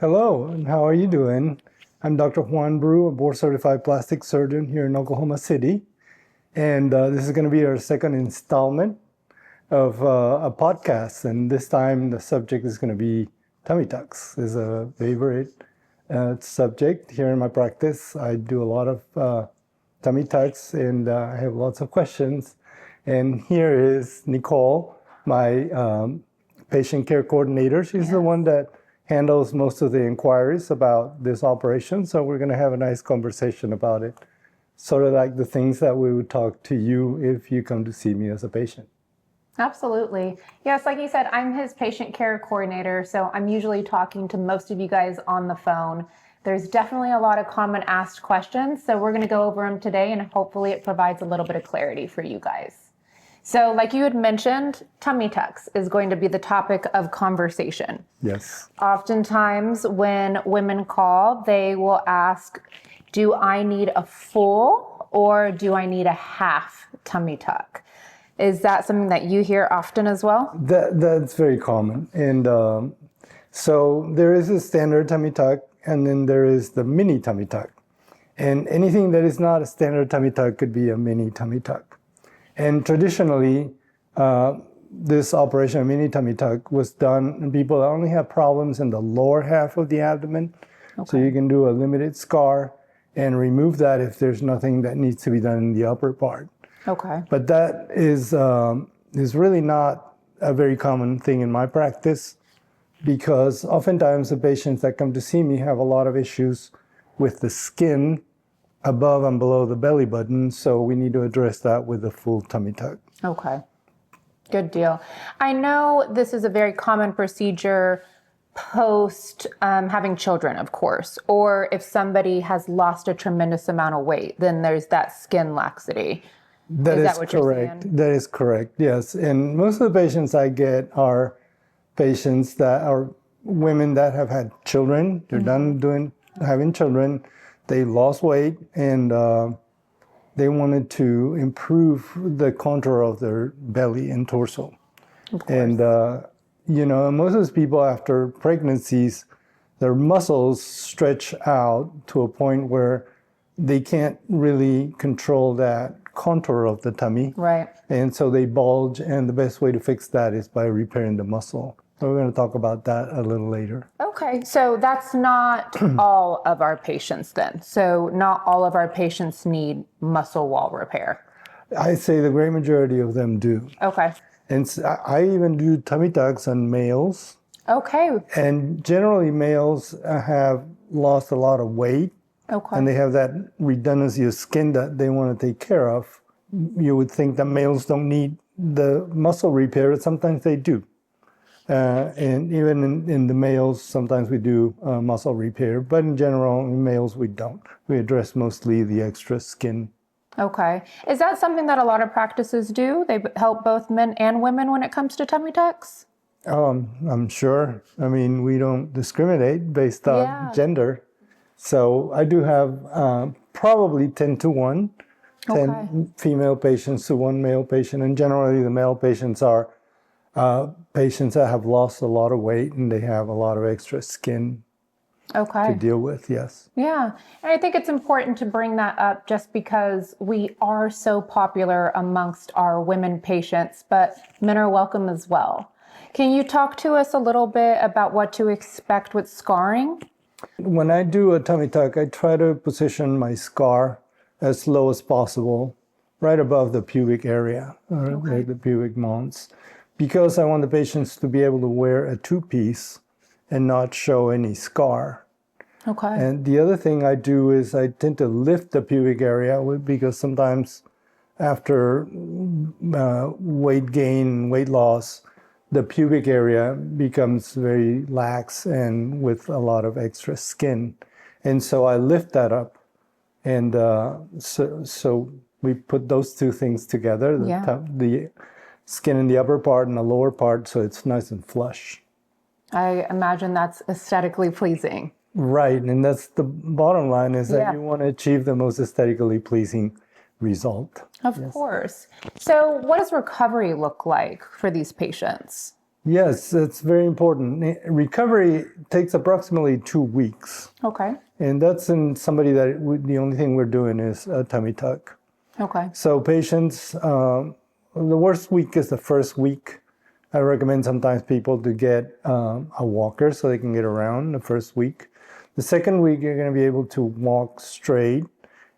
Hello, and how are you doing? I'm Dr. Brou, a board-certified plastic surgeon here in Oklahoma City. And this is going to be our second installment of a podcast. And this time the subject is going to be tummy tucks. It's a favorite subject here in my practice. I do a lot of tummy tucks and I have lots of questions. And here is Nicole, my patient care coordinator. She's the one that handles most of the inquiries about this operation. So we're going to have a nice conversation about it. Sort of like the things that we would talk to you if you come to see me as a patient. Absolutely. Yes, like you said, I'm his patient care coordinator. So I'm usually talking to most of you guys on the phone. There's definitely a lot of common asked questions. So we're going to go over them today and hopefully it provides a little bit of clarity for you guys. So like you had mentioned, tummy tucks is going to be the topic of conversation. Yes. Oftentimes when women call, they will ask, do I need a full or do I need a half tummy tuck? Is that something that you hear often as well? That's very common. And so there is a standard tummy tuck and then there is the mini tummy tuck. And anything that is not a standard tummy tuck could be a mini tummy tuck. And traditionally, this operation, a mini tummy tuck, was done in people that only have problems in the lower half of the abdomen. Okay. So you can do a limited scar and remove that if there's nothing that needs to be done in the upper part. Okay. But that is really not a very common thing in my practice because oftentimes the patients that come to see me have a lot of issues with the skin above and below the belly button, so we need to address that with a full tummy tuck. Okay, good deal. I know this is a very common procedure post having children, of course, or if somebody has lost a tremendous amount of weight, then there's that skin laxity. Is that what correct. You're saying? That is correct, yes. And most of the patients I get are patients that are women that have had children. They're done having children. They lost weight and they wanted to improve the contour of their belly and torso. Of course. And, most of those people after pregnancies, their muscles stretch out to a point where they can't really control that contour of the tummy. Right. And so they bulge, and the best way to fix that is by repairing the muscle. So we're going to talk about that a little later. Okay, so that's not all of our patients then. So not all of our patients need muscle wall repair. I say the great majority of them do. Okay. And so I even do tummy tucks on males. Okay. And generally males have lost a lot of weight. Okay. And they have that redundancy of skin that they want to take care of. You would think that males don't need the muscle repair, but sometimes they do. And even in the males, sometimes we do muscle repair, but in general, in males, we don't. We address mostly the extra skin. Okay. Is that something that a lot of practices do? They help both men and women when it comes to tummy tucks? I'm sure. I mean, we don't discriminate based on gender. So I do have probably 10 to 1, 10 female patients to 1 male patient. And generally, the male patients are patients that have lost a lot of weight and they have a lot of extra skin to deal with, yes. Yeah, and I think it's important to bring that up just because we are so popular amongst our women patients, but men are welcome as well. Can you talk to us a little bit about what to expect with scarring? When I do a tummy tuck, I try to position my scar as low as possible, right above the pubic area, like the pubic mons. Because I want the patients to be able to wear a two-piece and not show any scar. Okay. And the other thing I do is I tend to lift the pubic area because sometimes after weight gain, weight loss, the pubic area becomes very lax and with a lot of extra skin. And so I lift that up. And so we put those two things together, the skin in the upper part and the lower part, so it's nice and flush. I imagine that's aesthetically pleasing. Right, and that's the bottom line is that you want to achieve the most aesthetically pleasing result. Of course. So what does recovery look like for these patients? Yes, it's very important. Recovery takes approximately 2 weeks. Okay. And that's in somebody that the only thing we're doing is a tummy tuck. Okay. So patients, the worst week is the first week. I recommend sometimes people to get a walker so they can get around the first week. The second week, you're going to be able to walk straight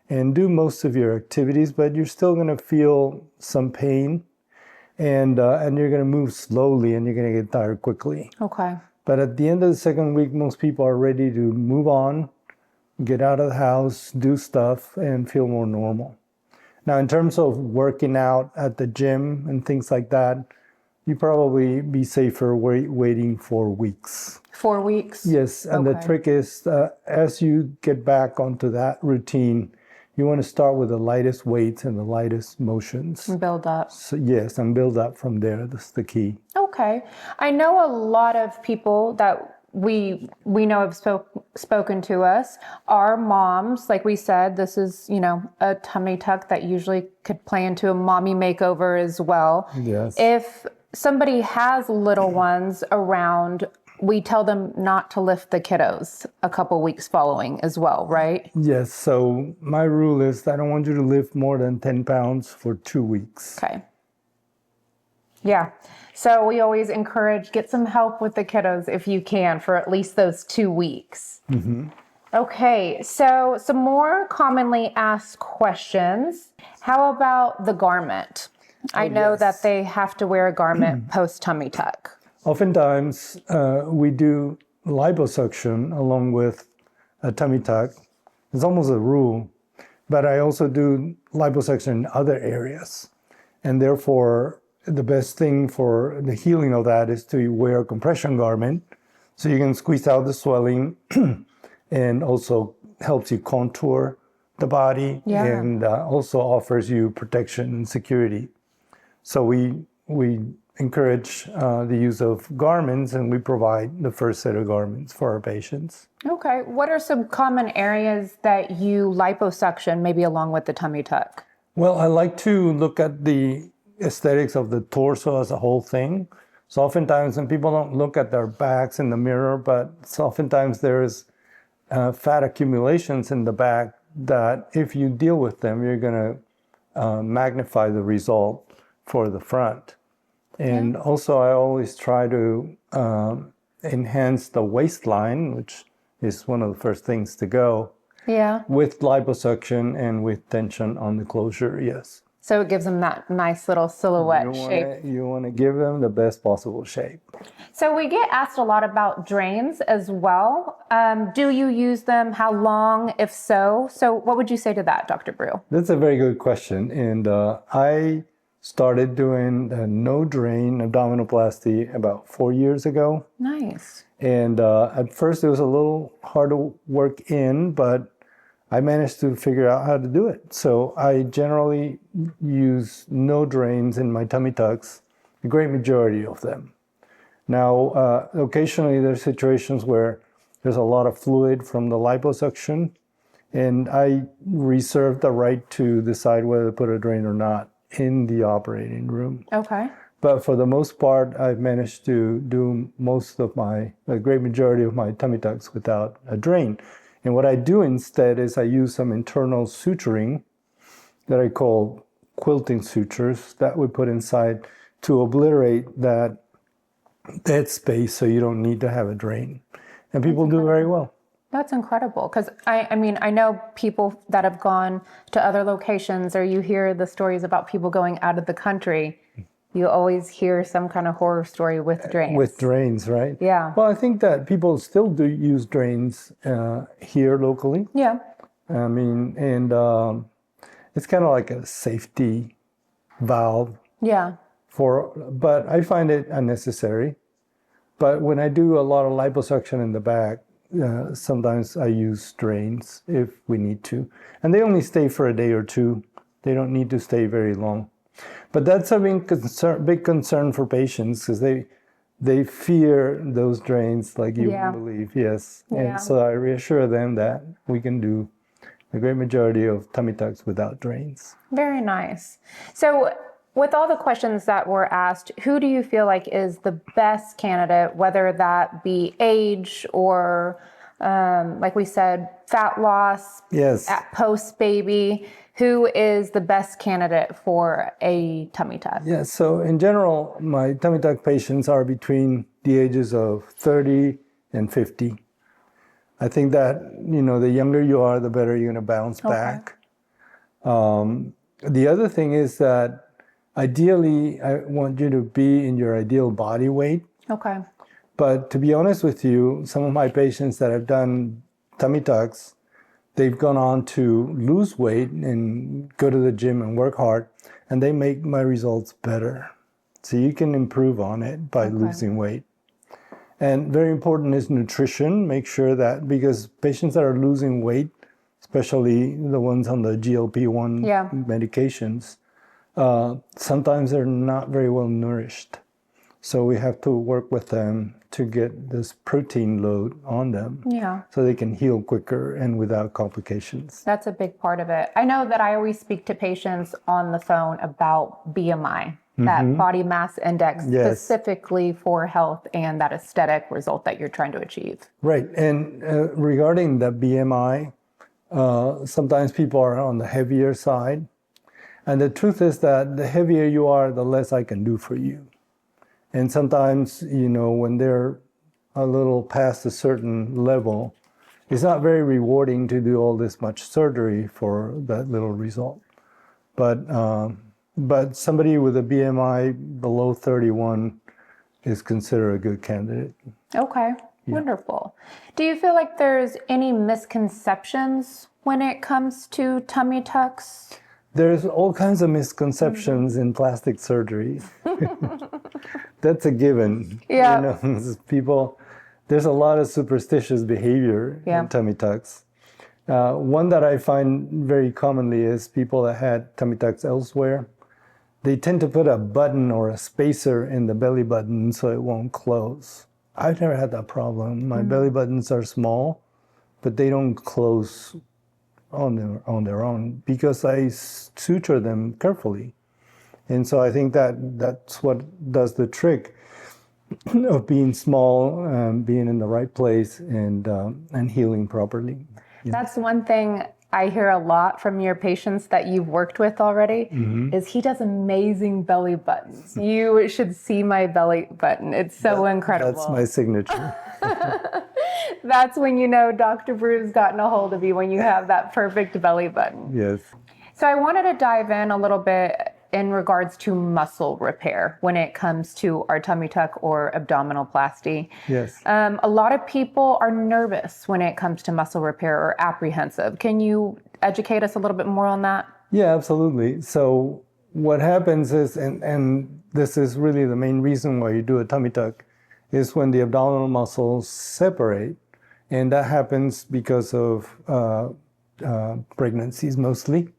and do most of your activities, but you're still going to feel some pain, and you're going to move slowly, and you're going to get tired quickly. Okay. But at the end of the second week, most people are ready to move on, get out of the house, do stuff, and feel more normal. Now, in terms of working out at the gym and things like that, you probably be safer waiting for weeks. 4 weeks? Yes, and the trick is as you get back onto that routine, you want to start with the lightest weights and the lightest motions. And build up. So, yes, and build up from there. That's the key. Okay. I know a lot of people that we know have spoken to us are moms. Like we said, this is, a tummy tuck that usually could play into a mommy makeover as well. Yes. If somebody has little ones around, we tell them not to lift the kiddos a couple weeks following as well, right? Yes. So my rule is I don't want you to lift more than 10 pounds for 2 weeks. Okay. Yeah. So we always encourage get some help with the kiddos if you can for at least those 2 weeks. Mm-hmm. Okay. So some more commonly asked questions. How about the garment? I know that they have to wear a garment post tummy tuck. Oftentimes, we do liposuction along with a tummy tuck. It's almost a rule, but I also do liposuction in other areas. And therefore, the best thing for the healing of that is to wear a compression garment so you can squeeze out the swelling and also helps you contour the body and also offers you protection and security. So we encourage the use of garments, and we provide the first set of garments for our patients. Okay. What are some common areas that you liposuction, maybe along with the tummy tuck? Well, I like to look at the aesthetics of the torso as a whole thing. So oftentimes when people don't look at their backs in the mirror, but oftentimes there's fat accumulations in the back that if you deal with them, you're going to magnify the result for the front. And also I always try to enhance the waistline, which is one of the first things to go. Yeah. With liposuction and with tension on the closure, yes. So it gives them that nice little silhouette shape. You want to give them the best possible shape. So we get asked a lot about drains as well. Do you use them? How long, if so? So what would you say to that, Dr. Brou? That's a very good question. And I started doing no drain abdominoplasty about 4 years ago. Nice. And at first it was a little hard to work in, but I managed to figure out how to do it. So I generally use no drains in my tummy tucks, the great majority of them. Now, occasionally there's situations where there's a lot of fluid from the liposuction, and I reserve the right to decide whether to put a drain or not in the operating room. Okay. But for the most part, I've managed to do the great majority of my tummy tucks without a drain. And what I do instead is I use some internal suturing that I call quilting sutures that we put inside to obliterate that dead space so you don't need to have a drain. And people do very well. That's incredible. Because I know people that have gone to other locations, or you hear the stories about people going out of the country. You always hear some kind of horror story with drains. With drains, right? Yeah. Well, I think that people still do use drains here locally. Yeah. I mean, and it's kind of like a safety valve. Yeah. But I find it unnecessary. But when I do a lot of liposuction in the back, sometimes I use drains if we need to. And they only stay for a day or two. They don't need to stay very long. But that's a big concern for patients because they fear those drains like you wouldn't believe, yes. And so I reassure them that we can do the great majority of tummy tucks without drains. Very nice. So With all the questions that were asked, who do you feel like is the best candidate, whether that be age or, like we said, fat loss, Yes. at post-baby? Who is the best candidate for a tummy tuck? Yeah, so in general, my tummy tuck patients are between the ages of 30 and 50. I think that, the younger you are, the better you're going to bounce back. The other thing is that ideally, I want you to be in your ideal body weight. Okay. But to be honest with you, some of my patients that have done tummy tucks, they've gone on to lose weight and go to the gym and work hard, and they make my results better. So you can improve on it by losing weight. And very important is nutrition. Make sure that, because patients that are losing weight, especially the ones on the GLP-1 medications, sometimes they're not very well nourished. So we have to work with them to get this protein load on them so they can heal quicker and without complications. That's a big part of it. I know that I always speak to patients on the phone about BMI, that body mass index, specifically for health and that aesthetic result that you're trying to achieve. Right. And regarding the BMI, sometimes people are on the heavier side. And the truth is that the heavier you are, the less I can do for you. And sometimes, when they're a little past a certain level, it's not very rewarding to do all this much surgery for that little result. But somebody with a BMI below 31 is considered a good candidate. Okay, wonderful. Do you feel like there's any misconceptions when it comes to tummy tucks? There's all kinds of misconceptions in plastic surgery. That's a given. Yeah. People, there's a lot of superstitious behavior in tummy tucks. One that I find very commonly is people that had tummy tucks elsewhere. They tend to put a button or a spacer in the belly button so it won't close. I've never had that problem. My belly buttons are small, but they don't close on their own because I suture them carefully. And so I think that's what does the trick of being small, being in the right place, and healing properly. That's one thing I hear a lot from your patients that you've worked with already, is he does amazing belly buttons. You should see my belly button. It's so incredible. That's my signature. That's when you know Dr. Brou's gotten a hold of you, when you have that perfect belly button. Yes. So I wanted to dive in a little bit in regards to muscle repair when it comes to our tummy tuck or abdominoplasty. Yes. A lot of people are nervous when it comes to muscle repair or apprehensive. Can you educate us a little bit more on that? Yeah, absolutely. So what happens is, and this is really the main reason why you do a tummy tuck, is when the abdominal muscles separate. And that happens because of pregnancies mostly.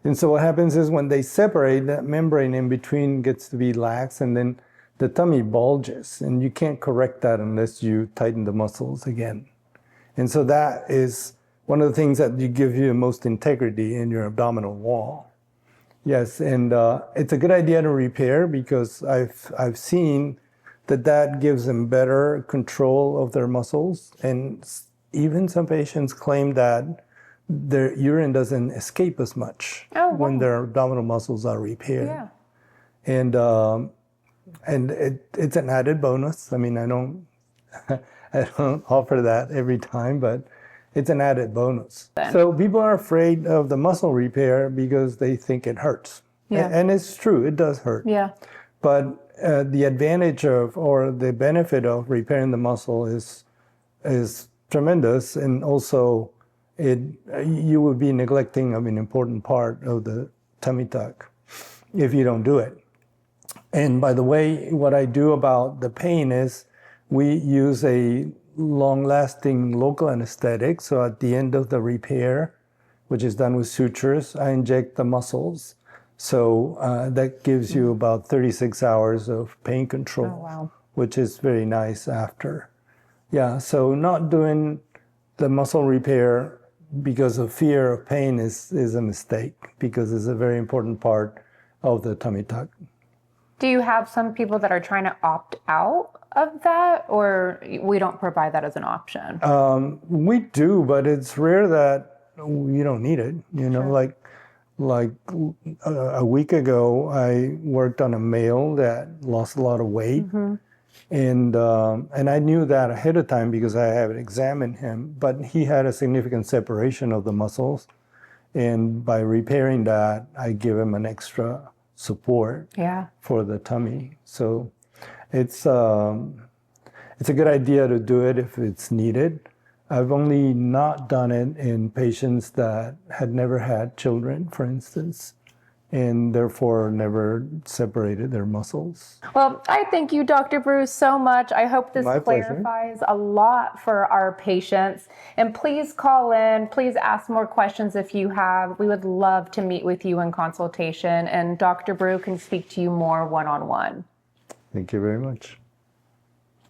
And so what happens is when they separate, that membrane in between gets to be lax, and then the tummy bulges. And you can't correct that unless you tighten the muscles again. And so that is one of the things that gives you the most integrity in your abdominal wall. Yes, and it's a good idea to repair because I've seen that gives them better control of their muscles. And even some patients claim that their urine doesn't escape as much when their abdominal muscles are repaired. Yeah. And it's an added bonus. I mean, I don't offer that every time, but it's an added bonus. So people are afraid of the muscle repair because they think it hurts. Yeah. And it's true, it does hurt. Yeah. But the advantage or the benefit of repairing the muscle is tremendous, and also you would be neglecting an important part of the tummy tuck if you don't do it. And by the way, what I do about the pain is we use a long-lasting local anesthetic. So at the end of the repair, which is done with sutures, I inject the muscles. So that gives you about 36 hours of pain control, which is very nice after. Yeah, so not doing the muscle repair because of fear of pain is a mistake, because it's a very important part of the tummy tuck. Do you have some people that are trying to opt out of that, or we don't provide that as an option? We do, but it's rare that you don't need it. You know, like a week ago, I worked on a male that lost a lot of weight, and I knew that ahead of time because I had examined him. But he had a significant separation of the muscles, and by repairing that, I give him an extra support for the tummy. So it's a good idea to do it if it's needed. I've only not done it in patients that had never had children, for instance, and therefore never separated their muscles. Well, I thank you, Dr. Brou, so much. I hope this clarifies a lot for our patients. And please call in. Please ask more questions if you have. We would love to meet with you in consultation, and Dr. Brou can speak to you more one-on-one. Thank you very much.